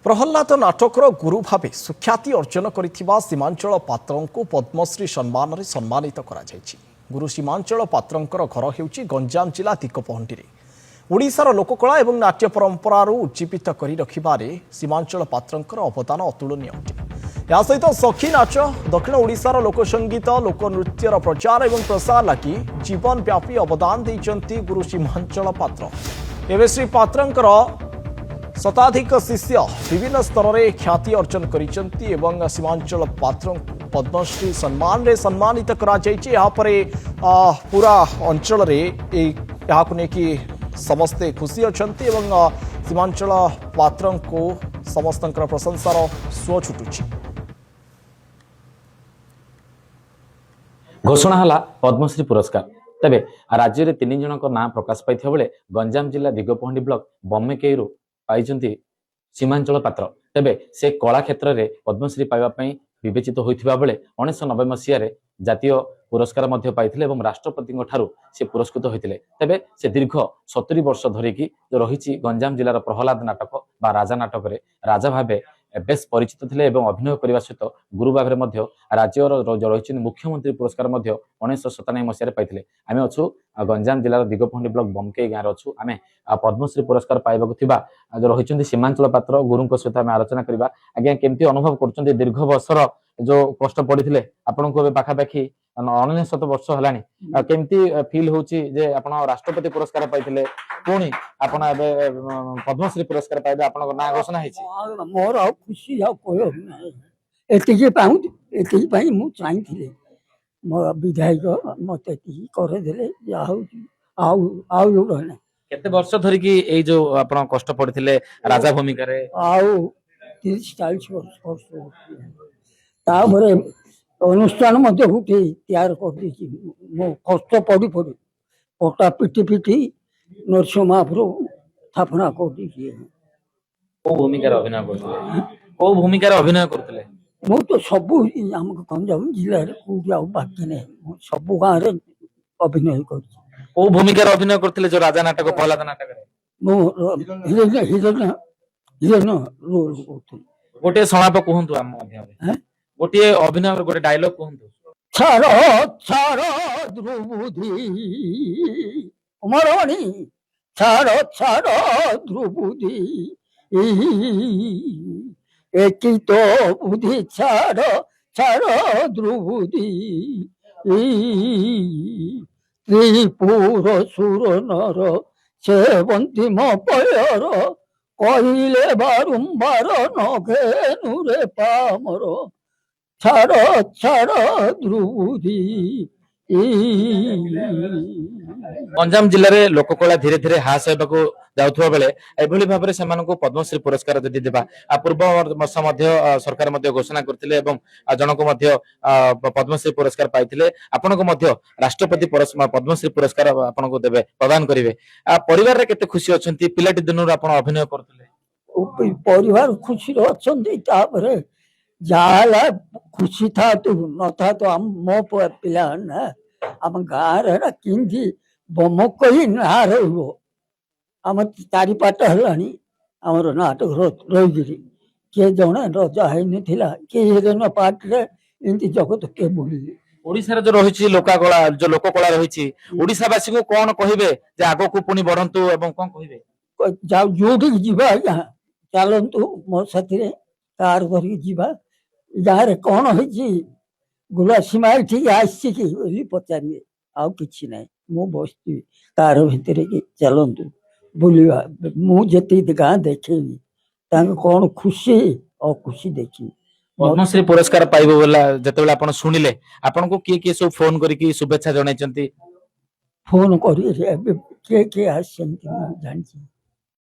प्रहल्लाद नाटकर गुरु भाव सुख्याति अर्जन करिथिबा सीमांचल पात्रंकु पद्मश्री सम्मान सम्मानित करा जायछि। गुरु सीमांचल पात्रंकर घर हेउछि गंजाम जिला दिगपहंडी रे। ओडिशार लोककला एवं नाट्य परंपरार उज्जीवित करि रखिबारे सीमांचल पात्रंकर अवदान अतुलनीय अटे। या सहित सखी नाच दक्षिण ओडिशार लोकसंगीत लोकनृत्यर प्रचार एवं प्रसार लागि जीवनव्यापी अवदान दैछन्ति गुरु सीमांचल पात्र। एवं श्री पात्रंकर शताधिक शिष्य विभिन्न स्तर में ख्याति अर्जन करिसेंति एवं सीमांचल पात्र पद्मश्री सम्मान रे सम्मानित करा जायछि। यहाँ पर पूरा अंचल रे यहाँ नेकी समस्ते खुशी अछंती एवं सीमांचल पात्र को समस्त प्रशंसार स्व छुटुछि। घोषणा हला पद्मश्री पुरस्कार। तेबे राज्य में 3 जन ना प्रकाश पाई बेले गंजाम जिला दिगपहंडी ब्लॉक बम्मेकेईरू पाइचंती सीमांचल पात्र। तेबे से कला क्षेत्र में पद्मश्री पाइबापी विवेचित होइथिबा बेले 1990 मसीह जातीय पुरस्कार मध्य पाइथिले एवं राष्ट्रपति ठारू से पुरस्कृत होइथिले। तेबे से दीर्घ 70 वर्ष धरिकी जो रही गंजाम जिलार प्रहलाद नाटक बा राजा नाटक रे राजा भावे बेस परिचित थिले एवं अभिनय करने सहित गुरु भाव राज्यर जो रही मुख्यमंत्री पुरस्कार 1997 मसीह पाइथिले। आमे अच्छु गंजाम जिलार दिगपहंडी ब्लॉक बमकेई गाँव अच्छु। आमे पद्मश्री पुरस्कार पाइबाकु थिबा जो रही सीमांचल पात्र गुरु सहित आमे आलोचना करबा। आज्ञा केमती अनुभव करछन्ते दीर्घ वर्षर जो कष्ट पड़िथिले आपन को पाखापाखि 19 वर्ष हलानी केमती फील होची जे आपण राष्ट्रपति पुरस्कार पाइथिले पुणी आपण एबे पद्मश्री पुरस्कार पाइबे आपण ना घोषणा हेची। मोर आ खुशी आ कोयो एतिके पाउँ एतिके पई मु चाहिथिले मोर विधायक मते एतिके करे देले या होची आउ जोडने केते वर्ष धरि की ए जो आपण कष्ट पड़िथिले राजा भूमिका रे आउ 30-40 वर्ष तापरे अनुष्ठान मध्य उठे तैयार कर दी मो कष्ट पड़ी पड़ी पटा पिटी पिटी नरसिंह महाप्रभु स्थापना कर दी। को भूमिका रे अभिनय करथिले को भूमिका रे अभिनय करथिले मु तो सब आम गंजाम जिले कोई बाकी नहीं सब गाँव रे अभिनय कर को भूमिका रे अभिनय करथिले जो राजा नाटक प्रहलाद नाटक रे मु हिरन रोल करथि। गोटे सणाप कहंतु हम माध्यम रे गोटे अभिनय गोटे डायलॉग कहंतु। छारो छारो द्रुबुधि मरणी छारो छारो द्रुबुधि एकी तो बुद्धि छारो छारो द्रुबुधि त्रिपुर सुर नर सेवंती मपयर कहिले बारंबार नघेनु रे पामर छाड़ छाड़ ध्रुवुधि। गंजाम जिले में लोककला धीरे धीरे ह्रास होगा जाउथबा बेले एभली भाबरे सेमानकु पद्मश्री पुरस्कार जदि देबा पूर्व वर्ष मध्य सरकार मध्य घोषणा करथिले एवं जनक मध्य पद्मश्री पुरस्कार पाइथिले आपनको मध्य राष्ट्रपति पद्मश्री पुरस्कार आपनको देबे प्रदान करिवे। परिवार रे केते खुशी अछंती पिलाटी दिनरु आपण अभिनय करथिले परिवार खुशी अछंती तापरे जाला खुशी था तो न था तो हम मो पिला ना आम गाँव रे किंदी बम कही ना रो आम चारिपाट हलानी आमर नाटक रही किए जड़े रजा है किए हिरन पार्ट रे इनती जगत के बुली ओडिसा जो रही लोककला जो लोककला रही ओडिसावासी को कौन कहिबे जे आगो को पुनी बढ़ंतु एवं कोन कहिबे जाओ जोठी जीवा चलतु मो साथी कार धरिक जीवा गाँव रे कौन है गुला सीमा ठीक आसी कि पचारे आउ कि ना मु बसती कार भितर कि चलतु बुलवा मुझे गाँ देखेबी कौन खुशी अखुशी देखी। पद्मश्री पुरस्कार पाइबो बोला जते आपण सुनिले आपण को किए सब फोन करी शुभेच्छा जणाइचंती फोन करी के आछंती जानि